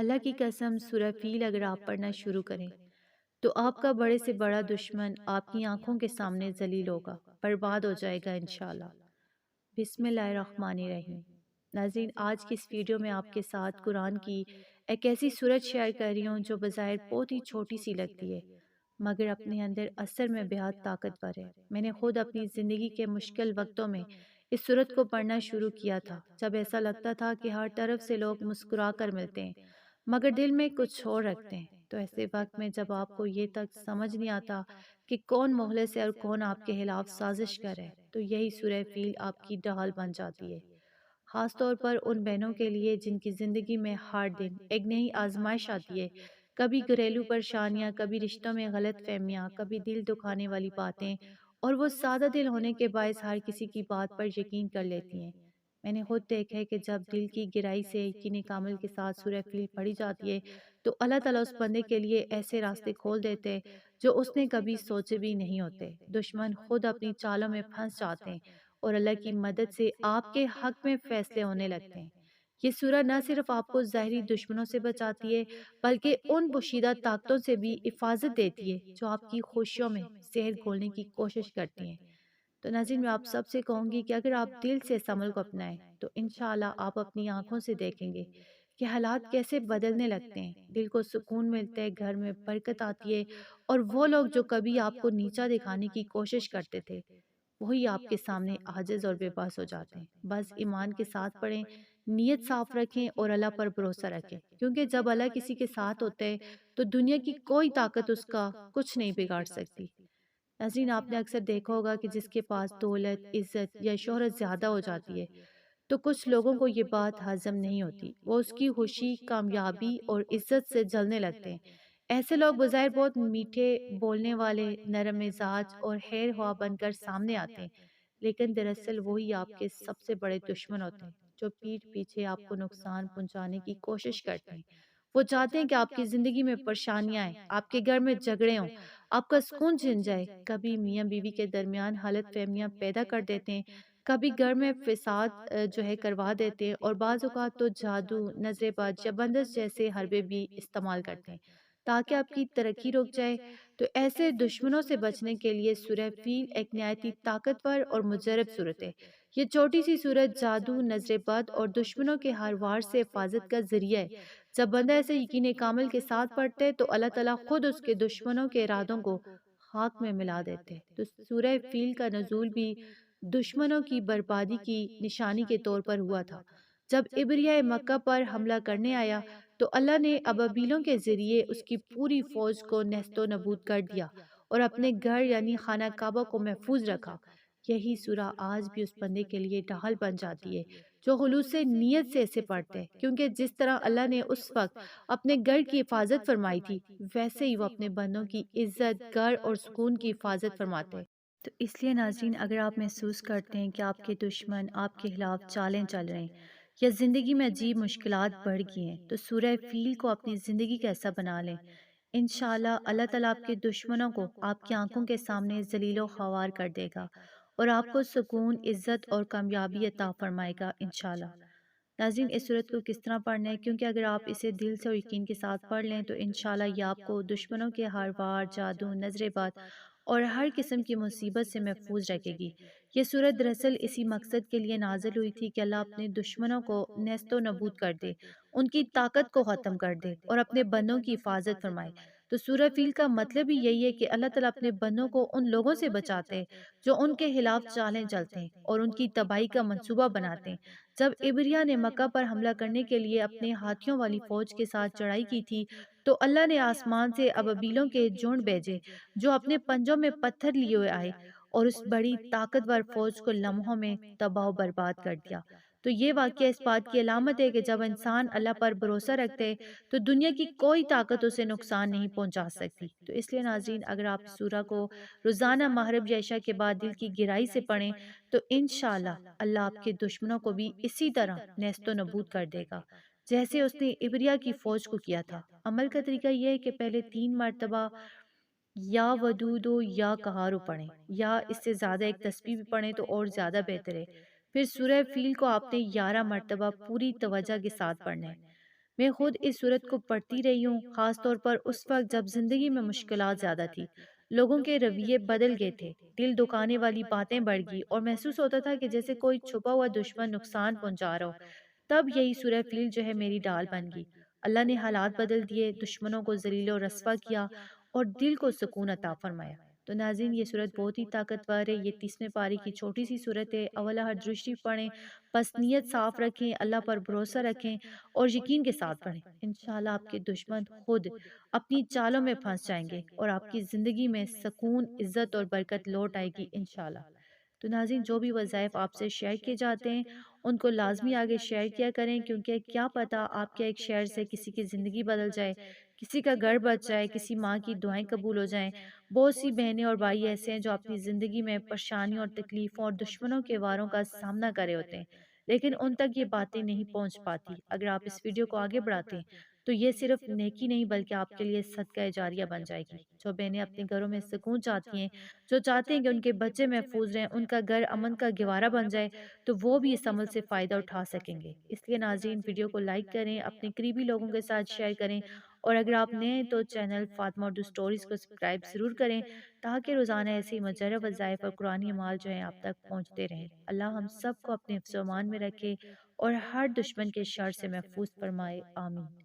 اللہ کی قسم سورہ فیل اگر آپ پڑھنا شروع کریں تو آپ کا بڑے سے بڑا دشمن آپ کی آنکھوں کے سامنے ذلیل ہوگا، برباد ہو جائے گا انشاءاللہ۔ بسم اللہ الرحمن الرحیم۔ ناظرین، آج کی اس ویڈیو میں آپ کے ساتھ قرآن کی ایک ایسی صورت شیئر کر رہی ہوں جو بظاہر بہت ہی چھوٹی سی لگتی ہے، مگر اپنے اندر اثر میں بہت طاقتور ہے۔ میں نے خود اپنی زندگی کے مشکل وقتوں میں اس صورت کو پڑھنا شروع کیا تھا، جب ایسا لگتا تھا کہ ہر طرف سے لوگ مسکرا کر ملتے ہیں مگر دل میں کچھ اور رکھتے ہیں۔ تو ایسے وقت میں جب آپ کو یہ تک سمجھ نہیں آتا کہ کون مخلص ہے اور کون آپ کے خلاف سازش کر ہے، تو یہی سورہ فیل آپ کی ڈھال بن جاتی ہے، خاص طور پر ان بہنوں کے لیے جن کی زندگی میں ہر دن ایک نئی آزمائش آتی ہے۔ کبھی گھریلو پریشانیاں، کبھی رشتوں میں غلط فہمیاں، کبھی دل دکھانے والی باتیں، اور وہ سادہ دل ہونے کے باعث ہر کسی کی بات پر یقین کر لیتی ہیں۔ میں نے خود دیکھا ہے کہ جب دل کی گہرائی سے یقین کامل کے ساتھ سورہ فیل پڑھی جاتی ہے تو اللہ تعالیٰ اس بندے کے لیے ایسے راستے کھول دیتے ہیں جو اس نے کبھی سوچے بھی نہیں ہوتے۔ دشمن خود اپنی چالوں میں پھنس جاتے ہیں اور اللہ کی مدد سے آپ کے حق میں فیصلے ہونے لگتے ہیں۔ یہ سورہ نہ صرف آپ کو ظاہری دشمنوں سے بچاتی ہے بلکہ ان پوشیدہ طاقتوں سے بھی حفاظت دیتی ہے جو آپ کی خوشیوں میں زہر گھولنے کی کوشش کرتی ہیں۔ تو ناظرین، میں آپ سب سے کہوں گی کہ اگر آپ دل سے اس عمل کو اپنائیں تو انشاءاللہ آپ اپنی آنکھوں سے دیکھیں گے کہ حالات کیسے بدلنے لگتے ہیں، دل کو سکون ملتا ہے، گھر میں برکت آتی ہے، اور وہ لوگ جو کبھی آپ کو نیچا دکھانے کی کوشش کرتے تھے وہی آپ کے سامنے عاجز اور بے بس ہو جاتے ہیں۔ بس ایمان کے ساتھ پڑھیں، نیت صاف رکھیں اور اللہ پر بھروسہ رکھیں، کیونکہ جب اللہ کسی کے ساتھ ہوتے ہیں تو دنیا کی کوئی طاقت اس کا کچھ نہیں بگاڑ سکتی۔ ناظرین، آپ نے اکثر دیکھا ہوگا کہ جس کے پاس دولت، عزت یا شہرت زیادہ ہو جاتی ہے تو کچھ لوگوں کو یہ بات ہضم نہیں ہوتی، وہ اس کی خوشی، کامیابی اور عزت سے جلنے لگتے ہیں۔ ایسے لوگ بظاہر بہت میٹھے بولنے والے، نرم مزاج اور خیر خواہ بن کر سامنے آتے ہیں، لیکن دراصل وہی آپ کے سب سے بڑے دشمن ہوتے ہیں جو پیٹھ پیچھے آپ کو نقصان پہنچانے کی کوشش کرتے ہیں۔ وہ چاہتے ہیں کہ آپ کی زندگی میں پریشانیاں آئیں، آپ کے گھر میں جھگڑے ہوں، آپ کا سکون چھن جائے، کبھی میاں بیوی کے درمیان غلط فہمیاں پیدا کر دیتے ہیں، کبھی گھر میں فساد کروا دیتے ہیں، اور بعض اوقات تو جادو، نظر بد یا بندش جیسے حربے بھی استعمال کرتے ہیں تاکہ آپ کی ترقی رک جائے۔ تو ایسے دشمنوں سے بچنے کے لیے سورہ فیل ایک نہایت طاقتور اور مجرب صورت ہے۔ یہ چھوٹی سی صورت جادو، نظر بد اور دشمنوں کے ہر وار سے حفاظت کا ذریعہ ہے۔ جب بندہ ایسے یقین کامل کے ساتھ پڑھتے تو اللہ تعالیٰ خود اس کے دشمنوں کے ارادوں کو خاک میں ملا دیتے۔ تو سورہ فیل کا نزول بھی دشمنوں کی بربادی کی نشانی کے طور پر ہوا تھا۔ جب ابریہ مکہ پر حملہ کرنے آیا تو اللہ نے ابابیلوں کے ذریعے اس کی پوری فوج کو نیست و نابود کر دیا اور اپنے گھر یعنی خانہ کعبہ کو محفوظ رکھا۔ یہی سورہ آج بھی اس بندے کے لیے ڈھال بن جاتی ہے جو خلوص نیت سے اسے پڑھتے ہیں، کیونکہ جس طرح اللہ نے اس وقت اپنے گھر کی حفاظت فرمائی تھی ویسے ہی وہ اپنے بندوں کی عزت، گھر اور سکون کی حفاظت فرماتے ہیں۔ تو اس لیے ناظرین، اگر آپ محسوس کرتے ہیں کہ آپ کے دشمن آپ کے خلاف چالیں چل رہے ہیں یا زندگی میں عجیب مشکلات بڑھ گئی ہیں تو سورہ فیل کو اپنی زندگی کا حصہ بنا لیں۔ انشاءاللہ اللہ تعالیٰ آپ کے دشمنوں کو آپ کی آنکھوں کے سامنے ذلیل و خوار کر دے گا اور آپ کو سکون، عزت اور کامیابی عطا فرمائے گا انشاءاللہ۔ ناظرین، اس صورت کو کس طرح پڑھنا ہے؟ کیونکہ اگر آپ اسے دل سے اور یقین کے ساتھ پڑھ لیں تو انشاءاللہ یہ آپ کو دشمنوں کے ہر وار، جادو، نظر بد اور ہر قسم کی مصیبت سے محفوظ رکھے گی۔ یہ سورت دراصل اسی مقصد کے لیے نازل ہوئی تھی کہ اللہ اپنے دشمنوں کو نیست و نابود کر دے، ان کی طاقت کو ختم کر دے اور اپنے بندوں کی حفاظت فرمائے۔ تو سورہ فیل کا مطلب ہی یہی ہے کہ اللہ تعالیٰ اپنے بندوں کو ان لوگوں سے بچاتے ہیں جو ان کے خلاف چالیں چلتے ہیں اور ان کی تباہی کا منصوبہ بناتے ہیں۔ جب ابریہ نے مکہ پر حملہ کرنے کے لیے اپنے ہاتھیوں والی فوج کے ساتھ چڑھائی کی تھی تو اللہ نے آسمان سے ابابیلوں کے جھنڈ بھیجے جو اپنے پنجوں میں پتھر لیے ہوئے آئے اور اس بڑی طاقتور فوج کو لمحوں میں تباہ و برباد کر دیا۔ تو یہ واقعہ اس بات کی علامت ہے کہ جب انسان اللہ پر بھروسہ رکھتے ہیں تو دنیا کی کوئی طاقت اسے نقصان نہیں پہنچا سکتی۔ تو اس لیے ناظرین، اگر آپ سورہ کو روزانہ مغرب یا عشاء کے بعد دل کی گہرائی سے پڑھیں تو انشاءاللہ اللہ آپ کے دشمنوں کو بھی اسی طرح نیست و نابود کر دے گا جیسے اس نے ابریہ کی فوج کو کیا تھا۔ عمل کا طریقہ یہ ہے کہ پہلے 3 مرتبہ یا ودودو یا کہارو پڑھیں، یا اس سے زیادہ ایک تسبیح بھی پڑھیں تو اور زیادہ بہتر ہے۔ پھر سورہ فیل کو آپ نے 11 مرتبہ پوری توجہ کے ساتھ پڑھنا ہے۔ میں خود اس صورت کو پڑھتی رہی ہوں، خاص طور پر اس وقت جب زندگی میں مشکلات زیادہ تھی، لوگوں کے رویے بدل گئے تھے، دل دکانے والی باتیں بڑھ گئی اور محسوس ہوتا تھا کہ جیسے کوئی چھپا ہوا دشمن نقصان پہنچا رہا ہو۔ تب یہی سورہ فیل جو ہے میری ڈال بن گئی۔ اللہ نے حالات بدل دیے، دشمنوں کو ذلیل و رسوا کیا اور دل کو سکون عطا فرمایا۔ تو ناظرین، یہ صورت بہت ہی طاقتور ہے۔ یہ 30ویں پاری کی چھوٹی سی صورت ہے۔ اول احد درشی پڑھیں، بس نیت صاف رکھیں، اللہ پر بھروسہ رکھیں اور یقین کے ساتھ پڑھیں۔ انشاءاللہ آپ کے دشمن خود اپنی چالوں میں پھنس جائیں گے اور آپ کی زندگی میں سکون، عزت اور برکت لوٹ آئے گی انشاءاللہ۔ تو ناظرین، جو بھی وظائف آپ سے شیئر کیے جاتے ہیں ان کو لازمی آگے شیئر کیا کریں، کیونکہ کیا پتہ آپ کے ایک شیئر سے کسی کی زندگی بدل جائے، کسی کا گھر بچ جائے، کسی ماں کی دعائیں قبول ہو جائیں۔ بہت سی بہنیں اور بھائی ایسے ہیں جو اپنی زندگی میں پریشانیوں اور تکلیفوں اور دشمنوں کے واروں کا سامنا کرے ہوتے ہیں، لیکن ان تک یہ باتیں نہیں پہنچ پاتی۔ اگر آپ اس ویڈیو کو آگے بڑھاتے ہیں تو یہ صرف نیکی نہیں بلکہ آپ کے لیے صدقہ جاریہ بن جائے گی۔ جو بہنیں اپنے گھروں میں سکون چاہتی ہیں، جو چاہتے ہیں کہ ان کے بچے محفوظ رہیں، ان کا گھر امن کا گہوارہ بن جائے، تو وہ بھی اس عمل سے فائدہ اٹھا سکیں گے۔ اس لیے ناظرین، ویڈیو کو لائک کریں، اپنے قریبی لوگوں کے ساتھ شیئر کریں، اور اگر آپ نئے ہیں تو چینل فاطمہ اردو سٹوریز کو سبسکرائب ضرور کریں، تاکہ روزانہ ایسی مجرب وظائف اور قرآنی اعمال جو ہیں آپ تک پہنچتے رہیں۔ اللہ ہم سب کو اپنے حفظ و امان میں رکھے اور ہر دشمن کے شر سے محفوظ فرمائے، آمین۔